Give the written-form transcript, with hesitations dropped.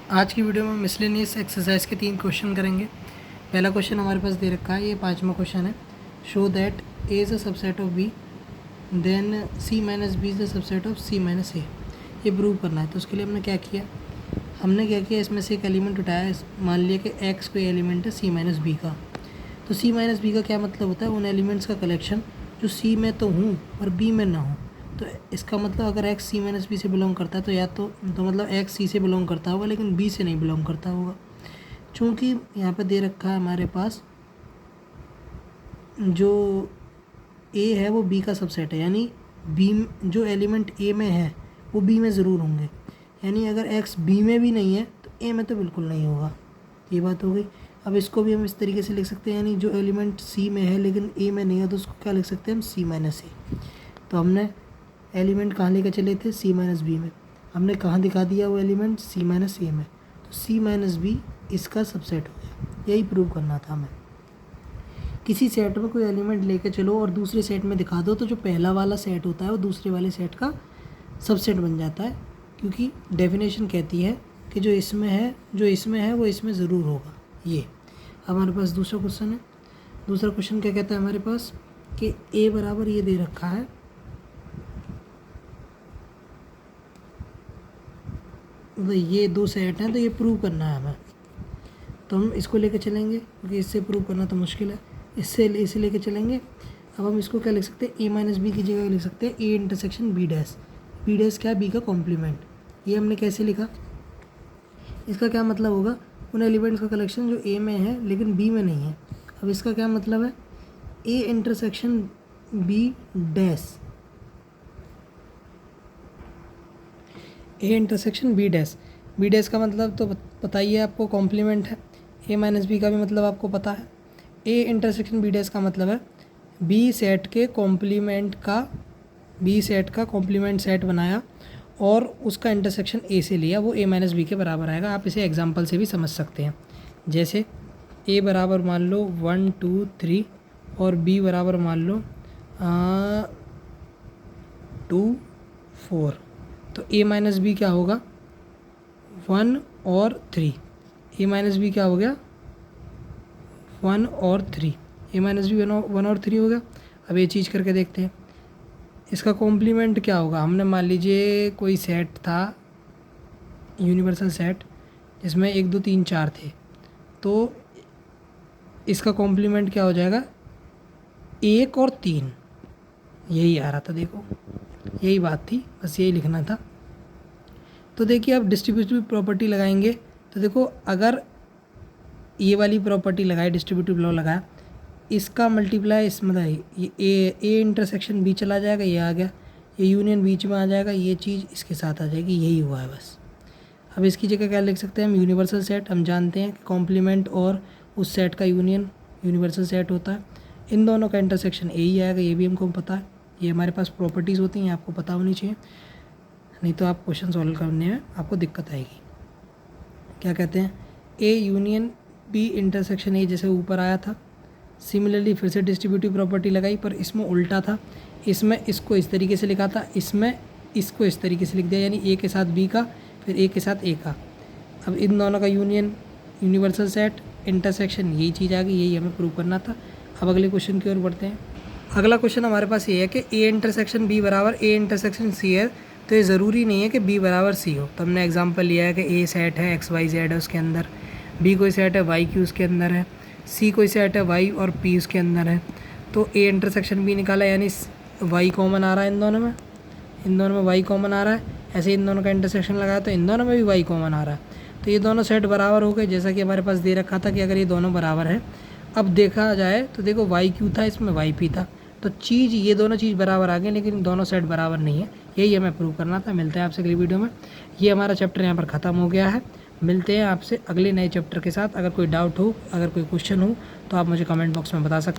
आज की वीडियो में मिसलेनियस एक्सरसाइज के 3 क्वेश्चन करेंगे। पहला क्वेश्चन हमारे पास दे रखा है, ये 5वां क्वेश्चन है। Show that A is a subset of B then C minus B is the subset of C minus A. ये प्रूव करना है। तो उसके लिए हमने क्या किया, इसमें से एक एलिमेंट उठाया, मान लिया कि एक्स कोई एलिमेंट है सी माइनस बी का। तो सी माइनस बी का क्या मतलब होता है, उन एलिमेंट्स का कलेक्शन जो सी में तो हूँ और बी में ना हूँ। तो इसका मतलब अगर एक्स सी माइनस बी से बिलोंग करता है तो या तो मतलब एक्स सी से बिलोंग करता होगा लेकिन बी से नहीं बिलोंग करता होगा। चूँकि यहाँ पे दे रखा है हमारे पास जो ए है वो बी का सबसेट है, यानी बी जो एलिमेंट ए में है वो बी में ज़रूर होंगे। यानी अगर एक्स बी में भी नहीं है तो ए में तो बिल्कुल नहीं होगा। ये बात हो गई। अब इसको भी हम इस तरीके से लिख सकते हैं, यानी जो एलिमेंट सी में है लेकिन ए में नहीं है तो उसको क्या लिख सकते हैं हम, सी माइनस ए। तो हमने एलिमेंट कहाँ लेकर चले थे, सी माइनस बी में। हमने कहाँ दिखा दिया वो एलिमेंट, सी माइनस ए में। तो सी माइनस बी इसका सबसेट हो गया। यही प्रूव करना था हमें। किसी सेट में कोई एलिमेंट लेके चलो और दूसरे सेट में दिखा दो तो जो पहला वाला सेट होता है वो दूसरे वाले सेट का सबसेट बन जाता है, क्योंकि डेफिनेशन कहती है कि जो इसमें है वो इसमें ज़रूर होगा। ये हमारे पास दूसरा क्वेश्चन है। दूसरा क्वेश्चन क्या कहता है हमारे पास कि ए बराबर ये दे रखा है, तो ये दो सेट हैं तो ये प्रूव करना है हमें। तो हम इसको लेके चलेंगे क्योंकि इससे प्रूव करना तो मुश्किल है, इसे लेके चलेंगे। अब हम इसको क्या लिख सकते हैं, ए माइनस बी की जगह लिख सकते हैं A intersection B dash. B dash क्या है, बी का कॉम्प्लीमेंट। ये हमने कैसे लिखा, इसका क्या मतलब होगा, उन एलिमेंट्स का कलेक्शन जो ए में है लेकिन बी में नहीं है। अब इसका क्या मतलब है, A intersection B dash, A intersection B dash. B dash का मतलब तो बताइए आपको, कॉम्प्लीमेंट है। ए माइनस बी का भी मतलब आपको पता है। ए इंटरसेक्शन बी डैश का मतलब है बी सेट के कॉम्प्लीमेंट का, बी सेट का कॉम्प्लीमेंट सेट बनाया और उसका इंटरसेक्शन ए से लिया, वो ए माइनस बी के बराबर आएगा। आप इसे एग्जांपल से भी समझ सकते हैं। जैसे ए बराबर मान लो 1 2 3 और बी बराबर मान लो 2 4। तो ए माइनस बी क्या होगा, 1 और 3। ए माइनस बी क्या हो गया, 1 और 3। ए माइनस बी 1 और 3 हो गया। अब ये चीज़ करके देखते हैं, इसका कॉम्प्लीमेंट क्या होगा। हमने मान लीजिए कोई सेट था, यूनिवर्सल सेट, जिसमें 1 2 3 4 थे, तो इसका कॉम्प्लीमेंट क्या हो जाएगा, 1 और 3। यही आ रहा था, देखो यही बात थी, बस यही लिखना था। तो देखिए अब डिस्ट्रीब्यूटिव प्रॉपर्टी लगाएंगे तो देखो, अगर ये वाली प्रॉपर्टी लगाए, डिस्ट्रीब्यूटिव लॉ लगाया, इसका मल्टीप्लाई इस मतलब ये ए इंटरसेक्शन बी चला जाएगा, ये आ गया, ये यूनियन बीच में आ जाएगा, ये चीज़ इसके साथ आ जाएगी। यही हुआ है बस। अब इसकी जगह क्या लिख सकते हैं हम, यूनिवर्सल सेट। हम जानते हैं कि कॉम्प्लीमेंट और उस सेट का यूनियन यूनिवर्सल सेट होता है। इन दोनों का इंटरसेक्शन ए ही आएगा, ये भी हमको पता है। ये हमारे पास प्रॉपर्टीज़ होती हैं, आपको पता होनी चाहिए, नहीं तो आप क्वेश्चन सॉल्व करने में आपको दिक्कत आएगी। क्या कहते हैं, A union B intersection A, जैसे ऊपर आया था। सिमिलरली फिर से डिस्ट्रीब्यूटिव प्रॉपर्टी लगाई, पर इसमें उल्टा था। इसमें इसको इस तरीके से लिखा था, इसमें इसको इस तरीके से लिख दिया, यानी ए के साथ बी का, फिर ए के साथ ए का। अब इन दोनों का यूनियन यूनिवर्सल सेट, इंटरसेक्शन, यही चीज़ आ गई, यही हमें प्रूव करना था। अब अगले क्वेश्चन की ओर बढ़ते हैं। अगला क्वेश्चन हमारे पास ये है कि ए इंटरसेक्शन बी बराबर ए इंटरसेक्शन सी है, तो ये ज़रूरी नहीं है कि बी बराबर सी हो। तो हमने एग्जांपल लिया है कि ए सेट है एक्स वाई जेड है उसके अंदर, बी कोई सेट है वाई क्यू उसके अंदर है, सी कोई सेट है वाई और पी उसके अंदर है। तो ए इंटरसेक्शन बी निकाला, यानी वाई कॉमन आ रहा है इन दोनों में वाई कॉमन आ रहा है। ऐसे इन दोनों का इंटरसेक्शन लगाया तो इन दोनों में भी वाई कॉमन आ रहा है। तो ये दोनों सेट बराबर हो गए, जैसा कि हमारे पास दे रखा था कि अगर ये दोनों बराबर है। अब देखा जाए तो देखो वाई क्यू था, इसमें वाई पी था, तो ये दोनों चीज़ बराबर आ गए, लेकिन दोनों सेट बराबर नहीं है। यही हमें प्रूव करना था। मिलते हैं आपसे अगली वीडियो में। ये हमारा चैप्टर यहाँ पर ख़त्म हो गया है। मिलते हैं आपसे अगले नए चैप्टर के साथ। अगर कोई डाउट हो, अगर कोई क्वेश्चन हो तो आप मुझे कमेंट बॉक्स में बता सकते हैं।